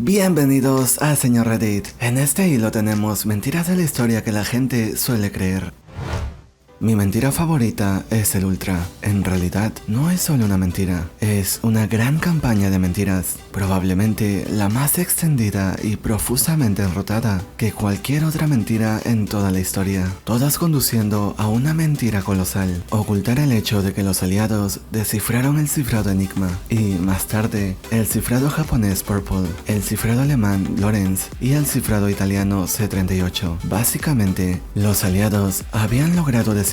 Bienvenidos a Señor Reddit. En este hilo tenemos mentiras de la historia que la gente suele creer. Mi mentira favorita es el Ultra. En realidad, no es solo una mentira, es una gran campaña de mentiras, probablemente la más extendida y profusamente enrotada que cualquier otra mentira en toda la historia, todas conduciendo a una mentira colosal: ocultar el hecho de que los aliados descifraron el cifrado Enigma, y más tarde, el cifrado japonés Purple, el cifrado alemán Lorenz y el cifrado italiano C38. Básicamente, los aliados habían logrado descifrar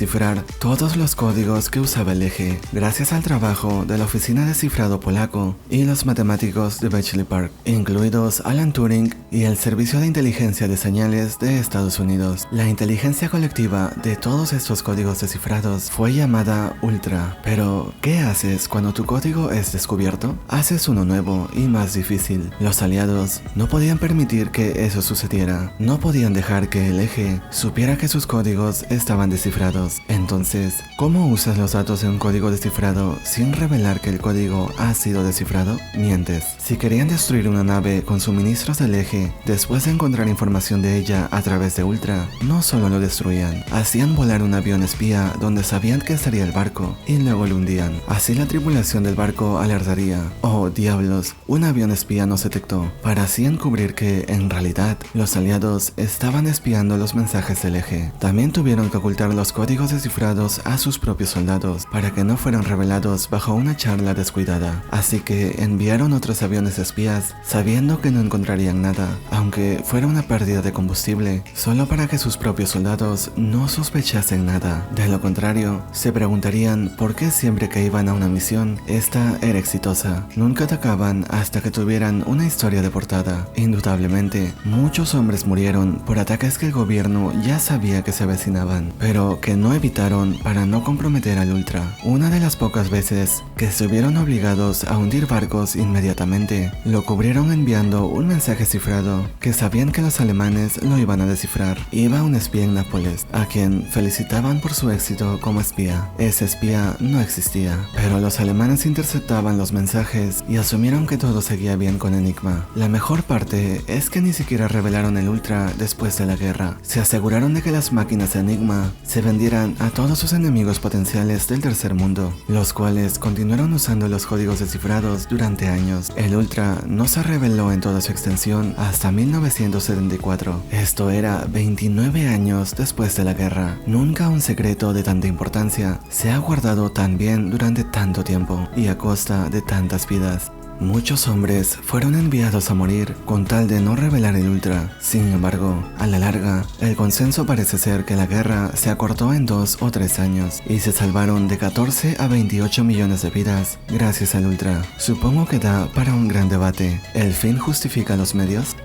todos los códigos que usaba el eje, gracias al trabajo de la oficina de cifrado polaco y los matemáticos de Bletchley Park, incluidos Alan Turing y el Servicio de Inteligencia de Señales de Estados Unidos. La inteligencia colectiva de todos estos códigos descifrados fue llamada Ultra. Pero, ¿qué haces cuando tu código es descubierto? Haces uno nuevo y más difícil. Los aliados no podían permitir que eso sucediera. No podían dejar que el eje supiera que sus códigos estaban descifrados. Entonces, ¿cómo usas los datos de un código descifrado sin revelar que el código ha sido descifrado? Mientes. Si querían destruir una nave con suministros del eje, después de encontrar información de ella a través de Ultra, no solo lo destruían, hacían volar un avión espía donde sabían que estaría el barco, y luego lo hundían. Así la tripulación del barco alertaría: oh diablos, un avión espía nos detectó, para así encubrir que, en realidad, los aliados estaban espiando los mensajes del eje. También tuvieron que ocultar los códigos descifrados a sus propios soldados para que no fueran revelados bajo una charla descuidada. Así que enviaron otros aviones espías sabiendo que no encontrarían nada, aunque fuera una pérdida de combustible, solo para que sus propios soldados no sospechasen nada. De lo contrario, se preguntarían por qué siempre que iban a una misión, esta era exitosa. Nunca atacaban hasta que tuvieran una historia de portada. Indudablemente, muchos hombres murieron por ataques que el gobierno ya sabía que se avecinaban, pero que no evitaron para no comprometer al Ultra. Una de las pocas veces que estuvieron obligados a hundir barcos inmediatamente, lo cubrieron enviando un mensaje cifrado que sabían que los alemanes lo iban a descifrar. Iba un espía en Nápoles, a quien felicitaban por su éxito como espía. Ese espía no existía, pero los alemanes interceptaban los mensajes y asumieron que todo seguía bien con Enigma. La mejor parte es que ni siquiera revelaron el Ultra después de la guerra. Se aseguraron de que las máquinas de Enigma se vendieran a todos sus enemigos potenciales del tercer mundo, los cuales continuaron usando los códigos descifrados durante años. El Ultra no se reveló en toda su extensión hasta 1974. Esto era 29 años después de la guerra. Nunca un secreto de tanta importancia se ha guardado tan bien durante tanto tiempo y a costa de tantas vidas. Muchos hombres fueron enviados a morir con tal de no revelar el Ultra. Sin embargo, a la larga, el consenso parece ser que la guerra se acortó en 2 o 3 años y se salvaron de 14 a 28 millones de vidas gracias al Ultra. Supongo que da para un gran debate. ¿El fin justifica los medios?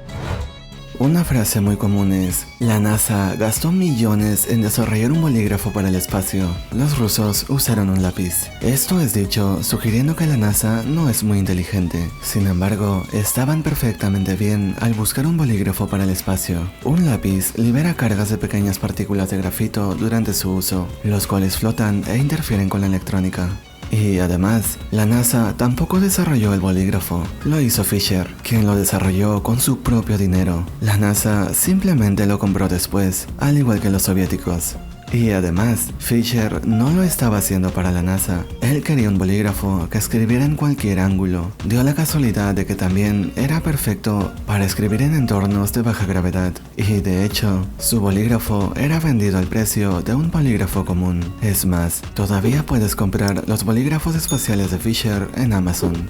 Una frase muy común es: la NASA gastó millones en desarrollar un bolígrafo para el espacio. Los rusos usaron un lápiz. Esto es dicho sugiriendo que la NASA no es muy inteligente. Sin embargo, estaban perfectamente bien al buscar un bolígrafo para el espacio. Un lápiz libera cargas de pequeñas partículas de grafito durante su uso, los cuales flotan e interfieren con la electrónica. Y además, la NASA tampoco desarrolló el bolígrafo, lo hizo Fisher, quien lo desarrolló con su propio dinero. La NASA simplemente lo compró después, al igual que los soviéticos. Y además, Fisher no lo estaba haciendo para la NASA. Él quería un bolígrafo que escribiera en cualquier ángulo. Dio la casualidad de que también era perfecto para escribir en entornos de baja gravedad. Y de hecho, su bolígrafo era vendido al precio de un bolígrafo común. Es más, todavía puedes comprar los bolígrafos espaciales de Fisher en Amazon.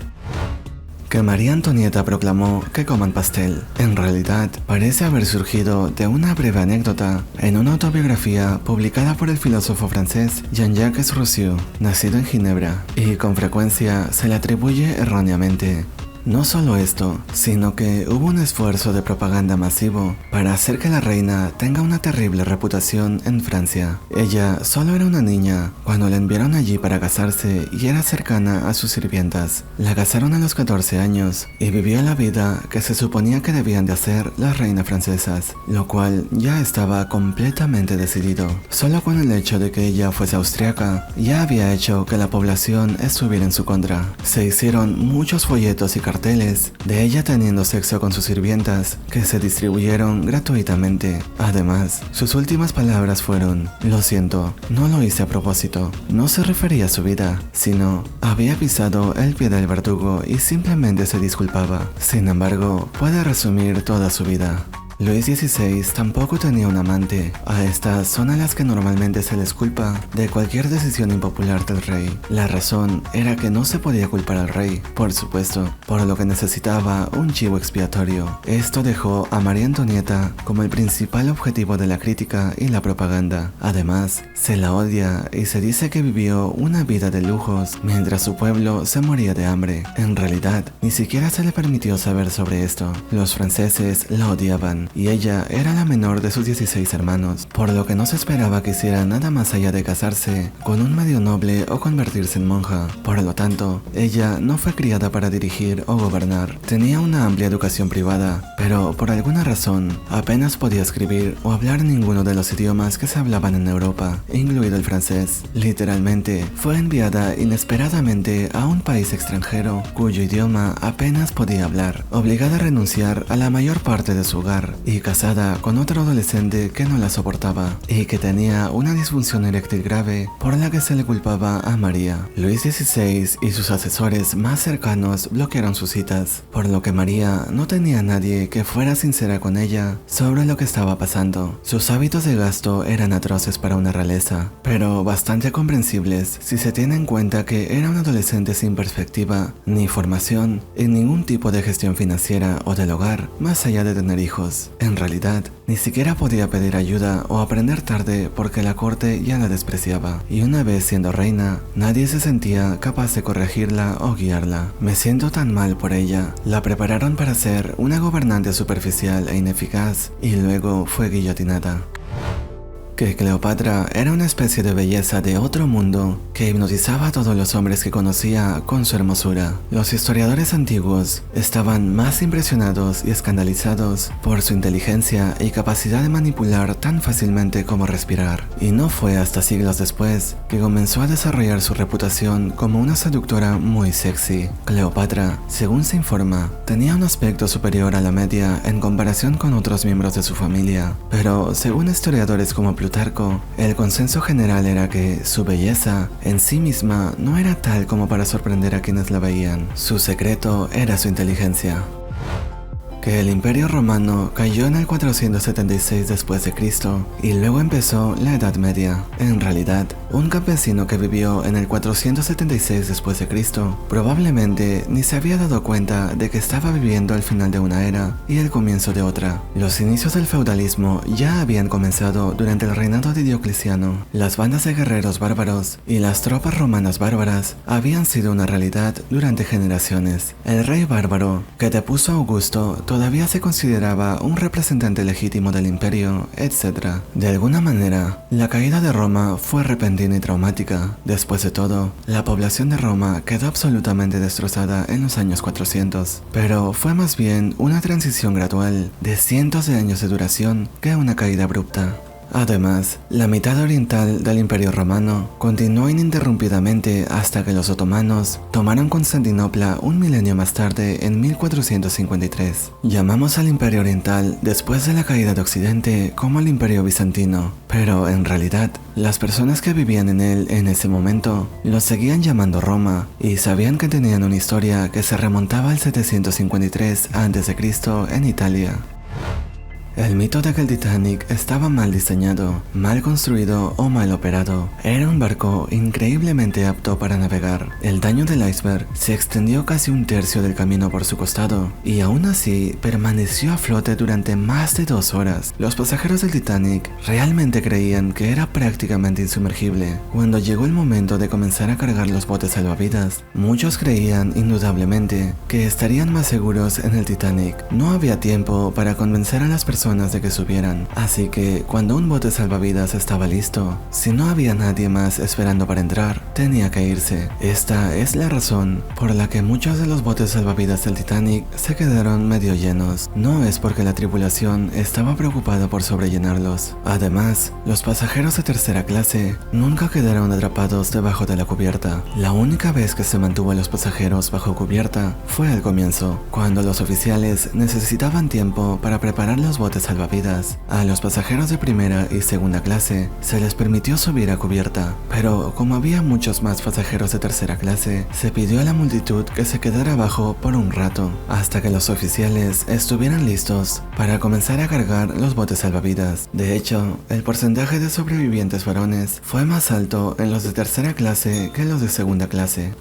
Que María Antonieta proclamó que coman pastel. En realidad, parece haber surgido de una breve anécdota en una autobiografía publicada por el filósofo francés Jean-Jacques Rousseau, nacido en Ginebra, y con frecuencia se le atribuye erróneamente. No solo esto, sino que hubo un esfuerzo de propaganda masivo para hacer que la reina tenga una terrible reputación en Francia. Ella solo era una niña cuando la enviaron allí para casarse y era cercana a sus sirvientas. La casaron a los 14 años y vivió la vida que se suponía que debían de hacer las reinas francesas, lo cual ya estaba completamente decidido. Solo con el hecho de que ella fuese austriaca ya había hecho que la población estuviera en su contra. Se hicieron muchos folletos y carteles carteles de ella teniendo sexo con sus sirvientas que se distribuyeron gratuitamente. Además, sus últimas palabras fueron: "Lo siento, no lo hice a propósito". No se refería a su vida, sino había pisado el pie del verdugo y simplemente se disculpaba. Sin embargo, puede resumir toda su vida. Luis XVI tampoco tenía un amante. A estas son a las que normalmente se les culpa de cualquier decisión impopular del rey. La razón era que no se podía culpar al rey, por supuesto, por lo que necesitaba un chivo expiatorio. Esto dejó a María Antonieta como el principal objetivo de la crítica y la propaganda. Además, se la odia y se dice que vivió una vida de lujos mientras su pueblo se moría de hambre. En realidad, ni siquiera se le permitió saber sobre esto. Los franceses la odiaban y ella era la menor de sus 16 hermanos, por lo que no se esperaba que hiciera nada más allá de casarse con un medio noble o convertirse en monja. Por lo tanto, ella no fue criada para dirigir o gobernar. Tenía una amplia educación privada, pero por alguna razón apenas podía escribir o hablar ninguno de los idiomas que se hablaban en Europa, incluido el francés. Literalmente, fue enviada inesperadamente a un país extranjero cuyo idioma apenas podía hablar, obligada a renunciar a la mayor parte de su hogar y casada con otro adolescente que no la soportaba y que tenía una disfunción eréctil grave por la que se le culpaba a María. Luis XVI y sus asesores más cercanos bloquearon sus citas, por lo que María no tenía a nadie que fuera sincera con ella sobre lo que estaba pasando. Sus hábitos de gasto eran atroces para una realeza, pero bastante comprensibles si se tiene en cuenta que era un adolescente sin perspectiva ni formación en ningún tipo de gestión financiera o del hogar, más allá de tener hijos. En realidad, ni siquiera podía pedir ayuda o aprender tarde porque la corte ya la despreciaba, y una vez siendo reina, nadie se sentía capaz de corregirla o guiarla. Me siento tan mal por ella. La prepararon para ser una gobernante superficial e ineficaz, y luego fue guillotinada. Que Cleopatra era una especie de belleza de otro mundo que hipnotizaba a todos los hombres que conocía con su hermosura. Los historiadores antiguos estaban más impresionados y escandalizados por su inteligencia y capacidad de manipular tan fácilmente como respirar. Y no fue hasta siglos después que comenzó a desarrollar su reputación como una seductora muy sexy. Cleopatra, según se informa, tenía un aspecto superior a la media en comparación con otros miembros de su familia, pero según historiadores como Plutarco, el consenso general era que su belleza en sí misma no era tal como para sorprender a quienes la veían. Su secreto era su inteligencia. Que el Imperio Romano cayó en el 476 después de Cristo y luego empezó la Edad Media. En realidad, un campesino que vivió en el 476 después de Cristo probablemente ni se había dado cuenta de que estaba viviendo el final de una era y el comienzo de otra. Los inicios del feudalismo ya habían comenzado durante el reinado de Diocleciano. Las bandas de guerreros bárbaros y las tropas romanas bárbaras habían sido una realidad durante generaciones. El rey bárbaro que depuso a Augusto todavía se consideraba un representante legítimo del imperio, etc. De alguna manera, la caída de Roma fue repentina y traumática. Después de todo, la población de Roma quedó absolutamente destrozada en los años 400, pero fue más bien una transición gradual de cientos de años de duración que una caída abrupta. Además, la mitad oriental del Imperio Romano continuó ininterrumpidamente hasta que los otomanos tomaron Constantinopla un milenio más tarde en 1453. Llamamos al Imperio Oriental después de la caída de Occidente como el Imperio Bizantino, pero en realidad, las personas que vivían en él en ese momento lo seguían llamando Roma y sabían que tenían una historia que se remontaba al 753 a.C. en Italia. El mito de que el Titanic estaba mal diseñado, mal construido o mal operado. Era un barco increíblemente apto para navegar. El daño del iceberg se extendió casi un tercio del camino por su costado y aún así permaneció a flote durante más de 2 horas. Los pasajeros del Titanic realmente creían que era prácticamente insumergible. Cuando llegó el momento de comenzar a cargar los botes salvavidas, muchos creían indudablemente que estarían más seguros en el Titanic. No había tiempo para convencer a las personas personas de que subieran, así que cuando un bote salvavidas estaba listo, si no había nadie más esperando para entrar, tenía que irse. Esta es la razón por la que muchos de los botes salvavidas del Titanic se quedaron medio llenos. No es porque la tripulación estaba preocupada por sobrellenarlos. Además, los pasajeros de tercera clase nunca quedaron atrapados debajo de la cubierta. La única vez que se mantuvo a los pasajeros bajo cubierta fue al comienzo, cuando los oficiales necesitaban tiempo para preparar los botes salvavidas. A los pasajeros de primera y segunda clase se les permitió subir a cubierta, pero como había muchos más pasajeros de tercera clase, se pidió a la multitud que se quedara abajo por un rato, hasta que los oficiales estuvieran listos para comenzar a cargar los botes salvavidas. De hecho, el porcentaje de sobrevivientes varones fue más alto en los de tercera clase que en los de segunda clase.